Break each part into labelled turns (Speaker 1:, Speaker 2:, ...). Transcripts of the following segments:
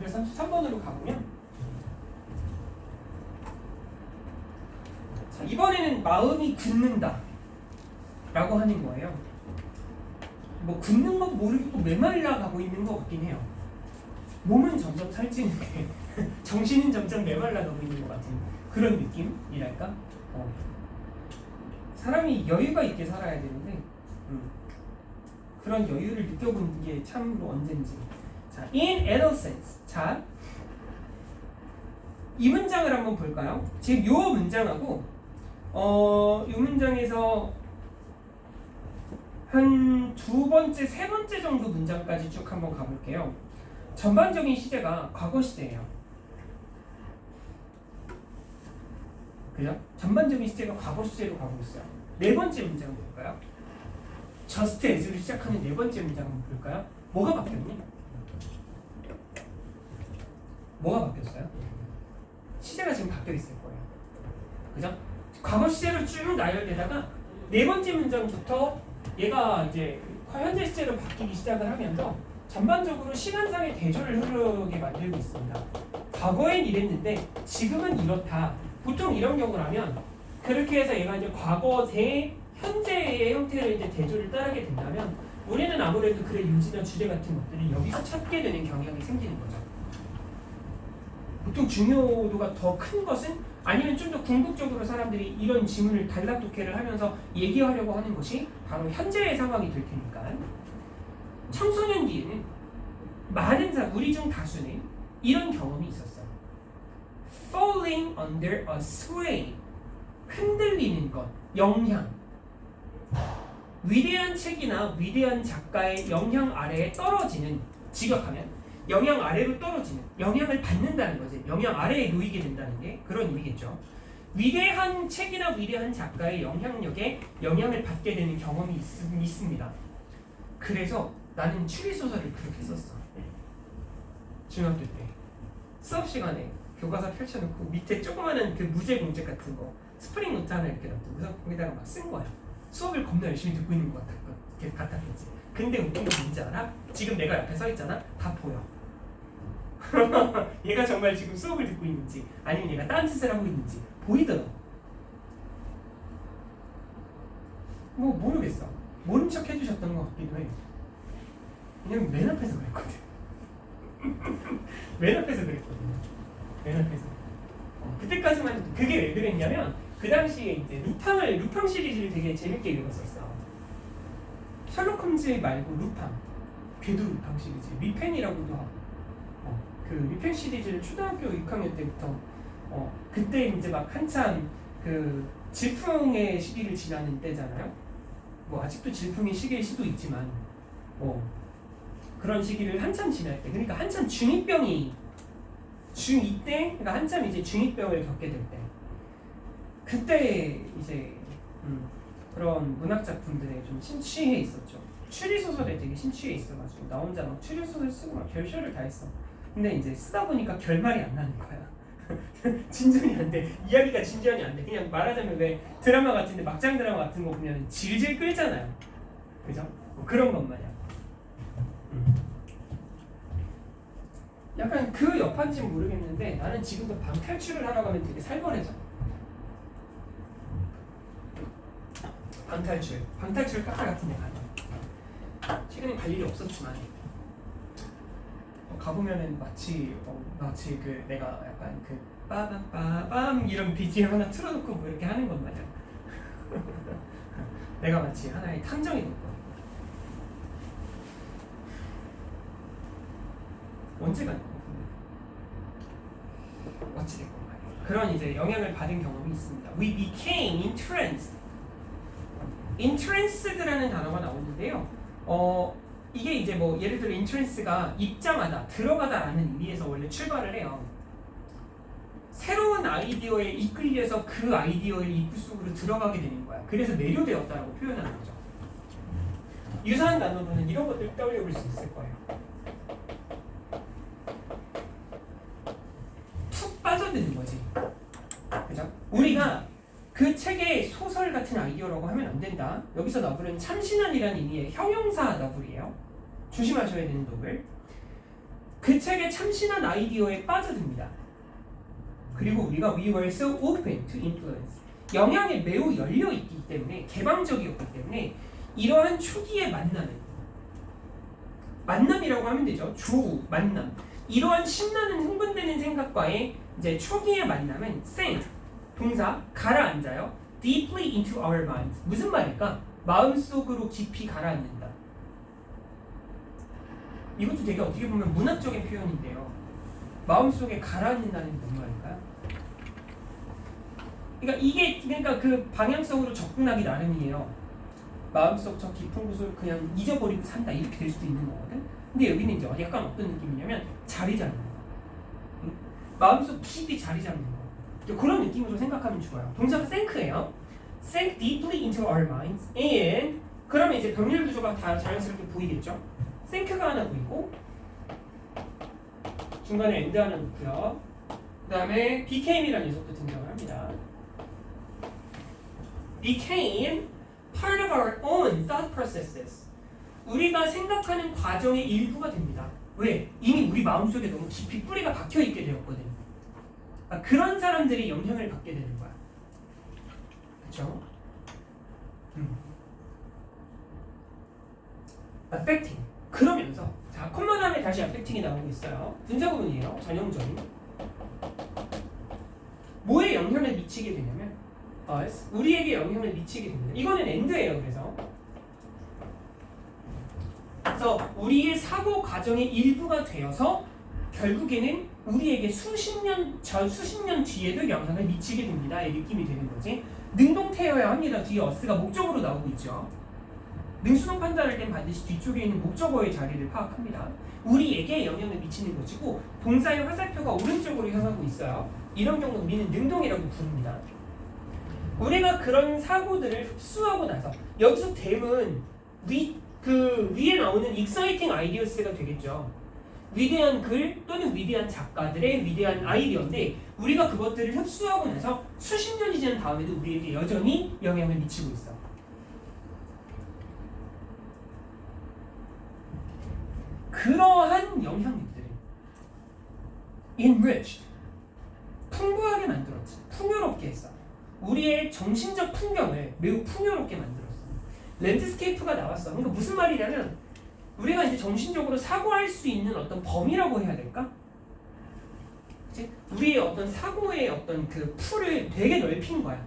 Speaker 1: 그래서 33번으로 가보면 자, 이번에는 마음이 굳는다 라고 하는 거예요. 뭐 굳는 건 모르겠고 메말라 가고 있는 것 같긴 해요. 몸은 점점 살찌는데 정신은 점점 메말라 가고 있는 것 같은 그런 느낌이랄까? 사람이 여유가 있게 살아야 되는데 그런 여유를 느껴보는 게 참으로 언젠지. 자, in adolescence. 자, 이 문장을 한번 볼까요? 지금 요 문장하고 이 문장에서 한 두 번째, 세 번째 정도 문장까지 쭉 한번 가볼게요. 전반적인 시제가 과거 시제예요. 그죠? 전반적인 시제가 과거 시제로 가고 있어요. 네 번째 문장 볼까요? just as로 시작하는 네 번째 문장 한번 볼까요? 뭐가 바뀌었니? 뭐가 바뀌었어요? 시제가 지금 바뀌어 있을 거예요. 그죠? 과거 시제로 쭉 나열되다가 네 번째 문장부터 얘가 이제 현재 시제로 바뀌기 시작을 하면서 전반적으로 시간상의 대조를 흐르게 만들고 있습니다. 과거엔 이랬는데 지금은 이렇다. 보통 이런 경우라면 그렇게 해서 얘가 이제 과거 대 현재의 형태를 이제 대조를 따르게 된다면 우리는 아무래도 글의 요지나 주제 같은 것들이 여기서 찾게 되는 경향이 생기는 거죠. 보통 중요도가 더 큰 것은 아니면 좀 더 궁극적으로 사람들이 이런 지문을 단락독해를 하면서 얘기하려고 하는 것이 바로 현재의 상황이 될 테니까 청소년기에는 많은 사람, 우리 중 다수는 이런 경험이 있었어요. Falling under a sway, 흔들리는 것, 영향. 위대한 책이나 위대한 작가의 영향 아래에 떨어지는, 직역하면 영향 아래로 떨어지는, 영향을 받는다는 거지. 영향 아래에 놓이게 된다는 게 그런 의미겠죠. 위대한 책이나 위대한 작가의 영향력에 영향을 받게 되는 경험이 있습니다. 그래서 나는 추리소설을 그렇게 썼어. 중학교 때 수업 시간에 교과서 펼쳐놓고 밑에 조그마한 그 무제 공책 같은 거 스프링 노트 하나 이렇게 놔두고 그래서 거기다가 막 쓴 거야. 수업을 겁나 열심히 듣고 있는 것 같았겠지. 근데 웃긴 건 뭔지 알아? 지금 내가 옆에 서 있잖아. 다 보여. 얘가 정말 지금 수업을 듣고 있는지 아니면 얘가 딴짓을 하고 있는지 보이더라고. 뭐 모르겠어. 모른 척 해주셨던 것 같기도 해. 왜냐면 맨 앞에서 그랬거든. 맨 앞에서 그랬거든. 맨 앞에서. 그때까지만 해도 그게 왜 그랬냐면 그 당시에 이제 루팡 시리즈를 되게 재밌게 읽었었어. 셜록 홈즈 말고 루팡, 궤도 루팡 시리즈, 리펜이라고도 하고. 그 리펜 시리즈를 초등학교 6학년 때부터 그때 이제 막 한참 그 질풍의 시기를 지나는 때잖아요. 뭐 아직도 질풍의 시기일 수도 있지만 그런 시기를 한참 지날 때, 그러니까 한참 중2병이 중2 때, 그러니까 한참 이제 중2병을 겪게 될 때, 그때 이제 그런 문학 작품들에 좀 심취해 있었죠. 추리 소설에 되게 심취해 있어가지고 나 혼자 막 추리 소설 쓰고 막 별쇼를 다 했어. 근데 이제 쓰다 보니까 결말이 안 나는 거야. 진전이 안 돼. 이야기가 진전이 안 돼. 그냥 말하자면 왜 드라마 같은데 막장 드라마 같은 거 보면 질질 끌잖아요. 그죠? 뭐 그런 것 마냥. 약간 그 여파인지는 모르겠는데 나는 지금도 방탈출을 하러 가면 되게 살벌해져. 방탈출 카페 같은 데 가면 최근에 갈 일이 없었지만 가보면은 마치 그 내가 약간 그 빠밤빠밤 이런 BGM 하나 틀어놓고 뭐 이렇게 하는 것 마냥 내가 마치 하나의 탐정이 될 거야. 언제 가는 거야? 어찌 됐건 말이야. 그런 이제 영향을 받은 경험이 있습니다. We became entranced. entrance드라는 단어가 나오는데요. 이게 이제 뭐 예를 들어 entrance가 입장하다, 들어가다라는 의미에서 원래 출발을 해요. 새로운 아이디어에 이끌려서 그 아이디어의 입구 속으로 들어가게 되는 거야. 그래서 매료되었다라고 표현하는 거죠. 유사한 단어로는 이런 것들 떠올려볼 수 있을 거예요. 툭 빠져드는 거지. 그죠? 우리가 그 책의 소설 같은 아이디어라고 하면 안 된다. 여기서 너블은 참신한이라는 의미의 형용사 너블이에요. 조심하셔야 되는 너블. 그 책의 참신한 아이디어에 빠져듭니다. 그리고 우리가 we were so open to influence. 영향에 매우 열려 있기 때문에 개방적이었기 때문에 이러한 초기의 만남이라고 하면 되죠. 조우 만남. 이러한 신나는 흥분되는 생각과의 이제 초기의 만남은 sink 동사 가라앉아요. deeply into our minds. 무슨 말일까? 마음속으로 깊이 가라앉는다. 이것도 되게 어떻게 보면 문학적인 표현인데요. 마음속에 가라앉는다는 게 뭔 말일까요? 그러니까 그 방향성으로 접근하기 나름이에요. 마음속 저 깊은 곳을 그냥 잊어버리고 산다 이렇게 될 수도 있는 거거든. 근데 여기는 이제 약간 어떤 느낌이냐면 자리 잡는 거. 마음속 깊이 자리 잡는 거. 그런 느낌으로 생각하면 좋아요. 동사가 sink예요. sink deeply into our minds. and 그러면 이제 병렬 구조가 다 자연스럽게 보이겠죠. sink가 하나 보이고 중간에 and 하나 놓고요. 그 다음에 became이라는 녀석도 등장을 합니다. became part of our own thought processes. 우리가 생각하는 과정의 일부가 됩니다. 왜? 이미 우리 마음속에 너무 깊이 뿌리가 박혀있게 되었거든. 그런 사람들이 영향을 받게 되는 거야. 그쵸? affecting. 그러면서 자, 콤마 다음에 다시 affecting이 나오고 있어요. 분사구문이에요. 전형적인. 뭐에 영향을 미치게 되냐면 us, 우리에게 영향을 미치게 됩니다. 이거는 end예요. 그래서 우리의 사고 과정의 일부가 되어서 결국에는 우리에게 수십 년 뒤에도 영향을 미치게 됩니다. 이 느낌이 되는 거지. 능동태여야 합니다. 뒤에 us가 목적어로 나오고 있죠. 능수동 판단할 땐 반드시 뒤쪽에 있는 목적어의 자리를 파악합니다. 우리에게 영향을 미치는 것이고 동사의 화살표가 오른쪽으로 향하고 있어요. 이런 경우 우리는 능동이라고 부릅니다. 우리가 그런 사고들을 흡수하고 나서 여기서 댐은 위에 나오는 exciting ideas가 되겠죠. 위대한 글 또는 위대한 작가들의 위대한 아이디어인데 우리가 그것들을 흡수하고 나서 수십 년이 지난 다음에도 우리에게 여전히 영향을 미치고 있어. 그러한 영향력들을 enriched 풍부하게 만들었지. 풍요롭게 했어. 우리의 정신적 풍경을 매우 풍요롭게 만들었어. 랜드스케이프가 나왔어. 그러니까 무슨 말이냐면 우리가 이제 정신적으로 사고할 수 있는 어떤 범위라고 해야 될까? 그치? 우리의 어떤 사고의 어떤 그 풀을 되게 넓힌 거야.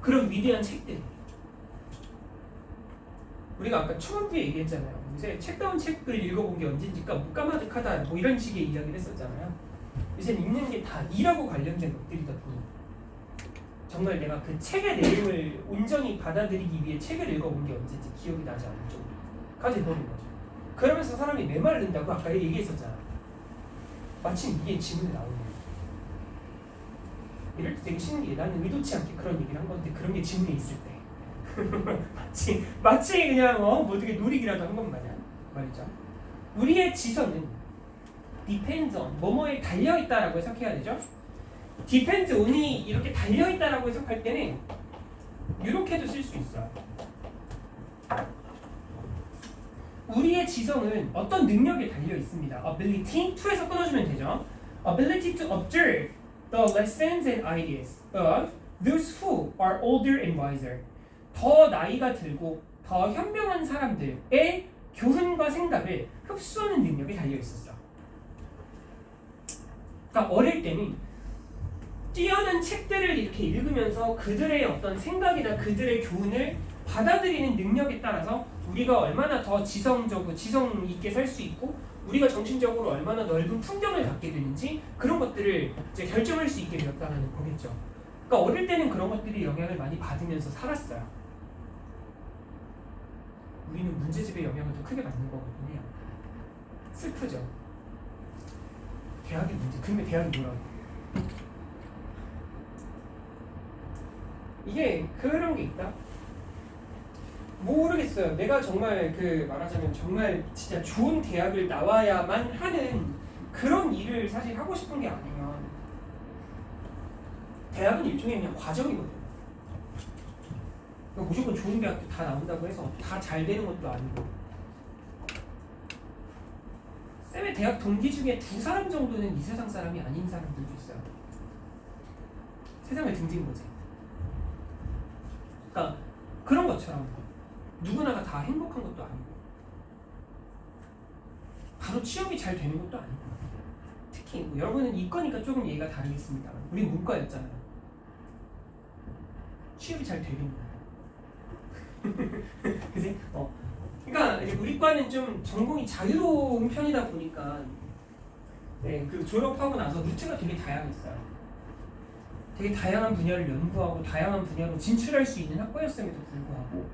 Speaker 1: 그런 위대한 책들. 우리가 아까 초반부에 얘기했잖아요. 요새 책다운 책을 읽어본 게 언젠지가 무까마득하다 뭐 이런 식의 이야기를 했었잖아요. 요새는 읽는 게 다 일하고 관련된 것들이다 보니 정말 내가 그 책의 내용을 온전히 받아들이기 위해 책을 읽어본 게 언제인지 기억이 나지 않을 정도까지 버린 거죠. 그러면서 사람이 메말른다고 아까 얘기했었잖아. 마침 이게 질문이 나오네요. 이럴 때 되게 신기해. 나는 의도치 않게 그런 얘기를 한 건데 그런 게 질문에 있을 때 마치 그냥 뭐 어떻게 놀이기라도 한 건 마냥 말이죠. 우리의 지성은 depends on 뭐뭐에 달려있다라고 해석해야 되죠. depends on이 이렇게 달려있다라고 해석할 때는 이렇게도 쓸 수 있어요. 우리의 지성은 어떤 능력에 달려있습니다. ability to에서 끊어주면 되죠. ability to observe the lessons and ideas of those who are older and wiser. 더 나이가 들고 더 현명한 사람들의 교훈과 생각을 흡수하는 능력에 달려있었어. 그러니까 어릴 때는 뛰어난 책들을 이렇게 읽으면서 그들의 어떤 생각이나 그들의 교훈을 받아들이는 능력에 따라서 우리가 얼마나 더 지성 있게 살 수 있고 우리가 정신적으로 얼마나 넓은 풍경을 갖게 되는지 그런 것들을 이제 결정할 수 있게 되었다는 거겠죠. 그러니까 어릴 때는 그런 것들이 영향을 많이 받으면서 살았어요. 우리는 문제집의 영향을 더 크게 받는 거거든요. 슬프죠. 대학의 문제. 그러면 대학이 뭐라고? 이게 그런 게 있다. 모르겠어요. 내가 정말 말하자면 정말 진짜 좋은 대학을 나와야만 하는 그런 일을 사실 하고 싶은 게 아니면 대학은 일종의 그냥 과정이거든. 무조건 좋은 대학도 다 나온다고 해서 다 잘 되는 것도 아니고 쌤의 대학 동기 중에 2사람 정도는 이 세상 사람이 아닌 사람들도 있어요. 세상을 등진 거지. 그러니까 그런 것처럼 누구나가 다 행복한 것도 아니고 바로 취업이 잘 되는 것도 아니고 특히 뭐 여러분은 이과니까 조금 얘기가 다르겠습니다. 우리 문과였잖아요. 취업이 잘 되겠냐. 그지? 그러니까 이제 우리 과는 좀 전공이 자유로운 편이다 보니까 네, 그 졸업하고 나서 루트가 되게 다양했어요. 되게 다양한 분야를 연구하고 다양한 분야로 진출할 수 있는 학과였음에도 불구하고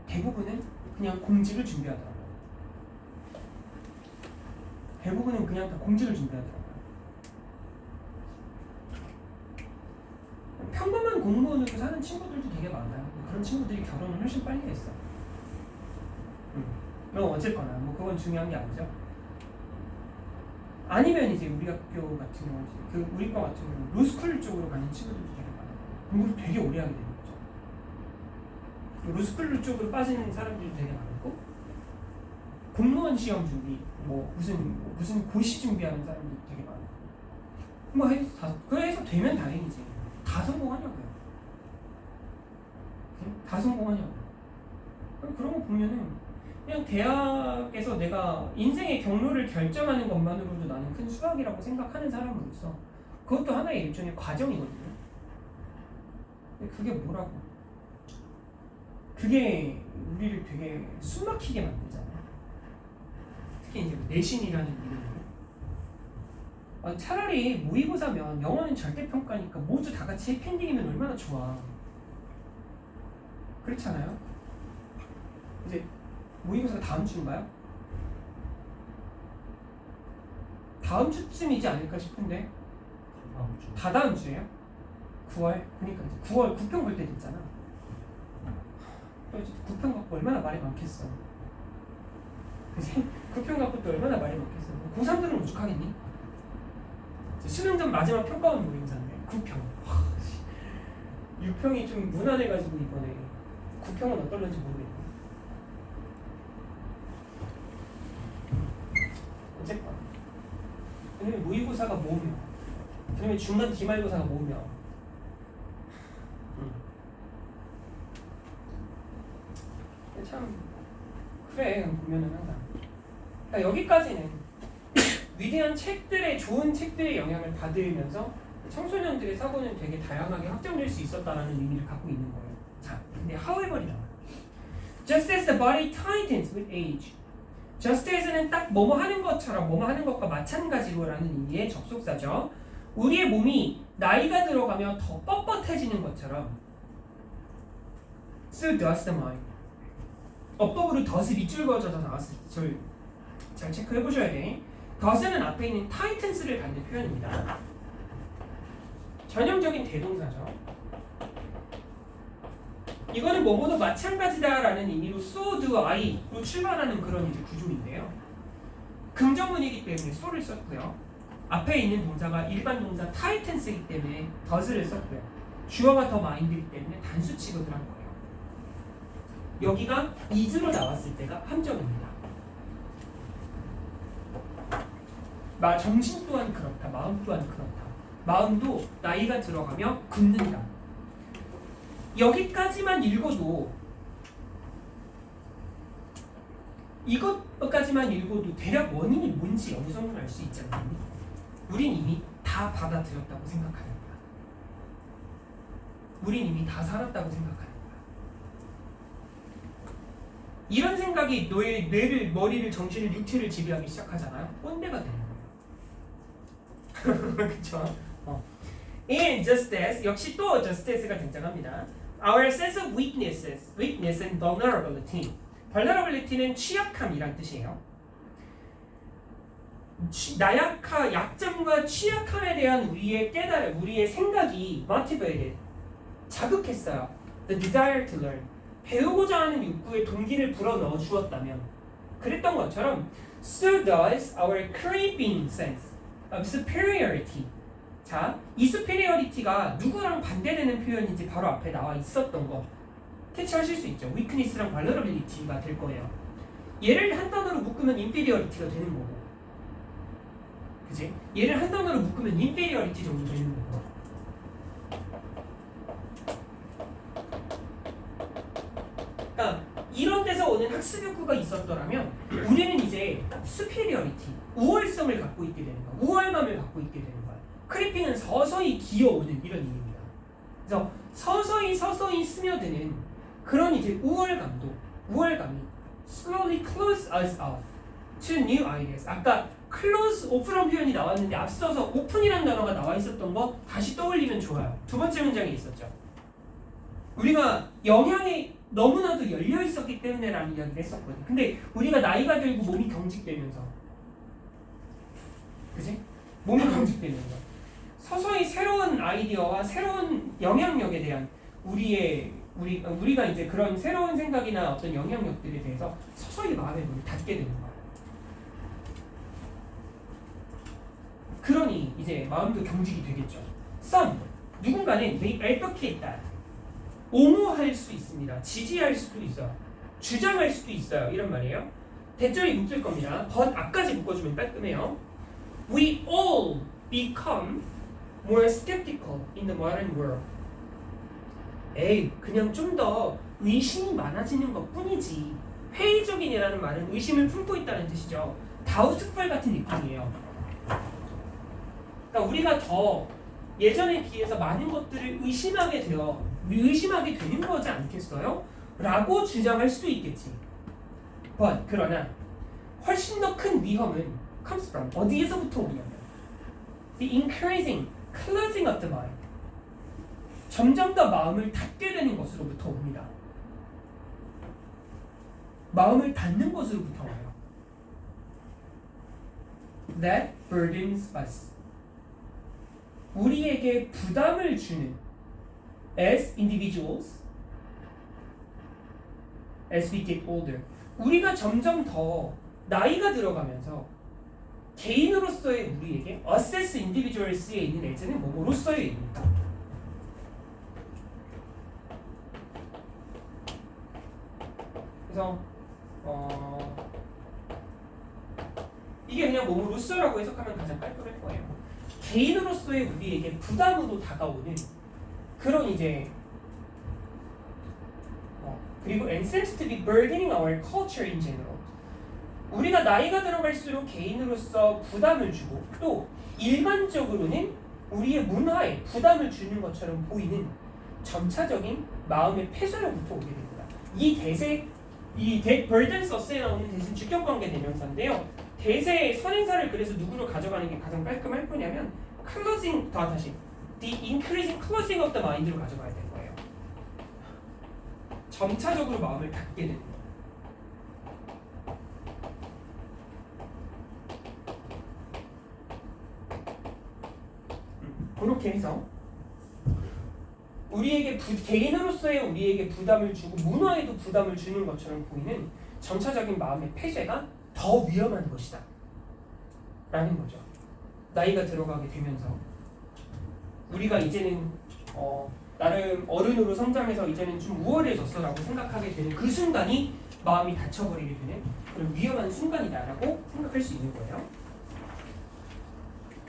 Speaker 1: 대부분은 그냥 공직을 준비하더라고요. 대부분은 그냥 다 공직을 준비하더라고요. 평범한 공무원으로 사는 친구들도 되게 많아요. 그런 친구들이 결혼을 훨씬 빨리 했어. 어쨌거나 뭐 그건 중요한 게 아니죠. 아니면 이제 우리 학교 같은 경우 그 우리 과 같은 경우 로스쿨 쪽으로 가는 친구들도 되게 많아요. 공부를 되게 오래 하게 되는 거죠. 로스쿨 쪽으로 빠지는 사람들도 되게 많고 공무원 시험 준비 뭐 무슨 고시 준비하는 사람들도 되게 많아요. 뭐 그래서 되면 다행이지. 다 성공하냐고요. 다 성공하냐고요. 그런 거 보면은 그냥 대학에서 내가 인생의 경로를 결정하는 것만으로도 나는 큰 수학이라고 생각하는 사람으로서 그것도 하나의 일종의 과정이거든요. 근데 그게 뭐라고? 그게 우리를 되게 숨막히게 만들잖아요. 특히 이제 내신이라는 이름으로. 차라리 모의고사면 영어는 절대평가니까 모두 다 같이 해피엔딩이면 얼마나 좋아. 그렇잖아요? 이제 모의고사가 다음 주인가요? 다음 주쯤이지 않을까 싶은데 다 다음 주예요? 9월? 그러니까 이제 9월 9평 볼 때 됐잖아. 9평 갖고 얼마나 말이 많겠어. 그치? 9평 갖고 또 얼마나 말이 많겠어. 고3들은 오죽하겠니? 수능전 마지막 평가원 모의고사인데 9평 6평이 좀 무난해가지고 이번에 9평은 어떨런지 모르겠네. 어쨌건 왜냐면 모의고사가 모으며 그다음에 중간 기말고사가 모으며 참 그래 보면은 항상 그러니까 여기까지는 위대한 책들의 좋은 책들의 영향을 받으면서 청소년들의 사고는 되게 다양하게 확장될 수 있었다라는 의미를 갖고 있는 거예요. 자, 근데 however이 나와요. Just as the body tightens with age. Just as는 딱 뭐뭐 하는 것처럼 뭐뭐 하는 것과 마찬가지로라는 의미의 접속사죠. 우리의 몸이 나이가 들어가면 더 뻣뻣해지는 것처럼 So does the mind. 어법으로 does이 밑줄 그어져서 나왔을 때 잘 체크해 보셔야 돼. does는 앞에 있는 tightens를 갖는 표현입니다. 전형적인 대동사죠. 이거는 뭐뭐도 마찬가지다라는 의미로 so do I로 출발하는 그런 이제 구조인데요. 긍정문이기 때문에 so를 썼고요. 앞에 있는 동사가 일반 동사 tightens이기 때문에 does를 썼고요. 주어가 더 mind이기 때문에 단수 취급을 한 거예요. 여기가 is로 나왔을 때가 함정입니다. 정신 또한 그렇다. 마음 또한 그렇다. 마음도 나이가 들어가며 굳는다. 여기까지만 읽어도 이것까지만 읽어도 대략 원인이 뭔지 어느 정도 알 수 있잖아요. 우린 이미 다 받아들였다고 생각하는 거야. 우린 이미 다 살았다고 생각하는 거야. 이런 생각이 너의 뇌를, 머리를, 정신을, 육체를 지배하기 시작하잖아요. 꼰대가 되는 거예요. 그쵸? In just as, 역시 또 just as가 등장합니다. Our sense of weakness and vulnerability. vulnerability는 취약함이란 뜻이에요. 약점과 취약함에 대한 우리의 깨달음, 우리의 생각이 motivated, 자극했어요. The desire to learn. 배우고자 하는 욕구에 동기를 불어넣어 주었다면 그랬던 것처럼 so does our craving sense of superiority. 자, 이 superiority가 누구랑 반대되는 표현인지 바로 앞에 나와 있었던 거 캐치하실 수 있죠. weakness랑 vulnerability가 될 거예요. 얘를 한 단어로 묶으면 inferiority가 되는 거고, 그지? 얘를 한 단어로 묶으면 inferiority 정도 되는 거고. 그러니까 이런 데서 오는 학습 욕구가 있었더라면 우리는 이제 superiority, 우월성을 갖고 있게 되는 거야. 우월감을 갖고 있게 되는 거야. 크리핑은 서서히 기어오는 이런 의미입니다. 그래서 서서히 스며드는 그런 이제 우월감이 slowly close us off to new ideas. 아까 close open이라는 표현이 나왔는데 앞서서 open이라는 단어가 나와 있었던 거 다시 떠올리면 좋아요. 두 번째 문장에 있었죠. 우리가 영향에 너무나도 열려 있었기 때문에라는 이야기를 했었거든. 근데 우리가 나이가 들고 몸이 경직되면서, 그지? 몸이 경직되면서 서서히 새로운 아이디어와 새로운 영향력에 대한 우리가 이제 그런 새로운 생각이나 어떤 영향력들에 대해서 서서히 마음의 문을 닫게 되는 거야. 그러니 이제 마음도 경직이 되겠죠. Some, 누군가는 they advocate that, 옹호할 수 있습니다. 지지할 수도 있어요. 주장할 수도 있어요. 이런 말이에요. 대절이 묶일 겁니다. but 앞까지 묶어주면 깔끔해요. We all become more skeptical in the modern world. 에이, 그냥 좀 더 의심이 많아지는 것 뿐이지. 회의적인이라는 말은 의심을 품고 있다는 뜻이죠. 다우트풀 같은 느낌이에요. 그러니까 우리가 더 예전에 비해서 많은 것들을 의심하게 되는 거지 않겠어요? 라고 주장할 수도 있겠지. but 그러나 훨씬 더 큰 위험은 comes from, 어디에서부터 오냐면 the increasing closing of the mind, 점점 더 마음을 닫게 되는 것으로부터 옵니다. 마음을 닫는 것으로부터 와요. That burdens us, 우리에게 부담을 주는, as individuals, as we get older, 우리가 점점 더 나이가 들어가면서 개인으로서의 우리에게 us individuals에 있는 as는 뭐로서의 입니다. 그래서 이게 그냥 몸으로서라고 해석하면 가장 깔끔할 거예요. 개인으로서의 우리에게 부담으로 다가오는 그런 이제 그리고 and seems to be burdening our culture in general. 우리가 나이가 들어갈수록 개인으로서 부담을 주고 또 일반적으로는 우리의 문화에 부담을 주는 것처럼 보이는 점차적인 마음의 폐쇄로부터 오게 됩니다. 이 대세, burdens us에 나오는 대신 주격관계 대명사인데요. 대세의 선행사를 그래서 누구로 가져가는 게 가장 깔끔할 거냐면 closing, 다시 the increasing closing of the mind로 가져가야 될 거예요. 점차적으로 마음을 닫게 되는 거예요. 그렇게 해서 우리에게 개인으로서의 우리에게 부담을 주고 문화에도 부담을 주는 것처럼 보이는 점차적인 마음의 폐쇄가 더 위험한 것이다 라는 거죠. 나이가 들어가게 되면서 우리가 이제는 나름 어른으로 성장해서 이제는 좀 우월해졌어 라고 생각하게 되는 그 순간이 마음이 닫혀버리게 되는 그런 위험한 순간이다 라고 생각할 수 있는 거예요.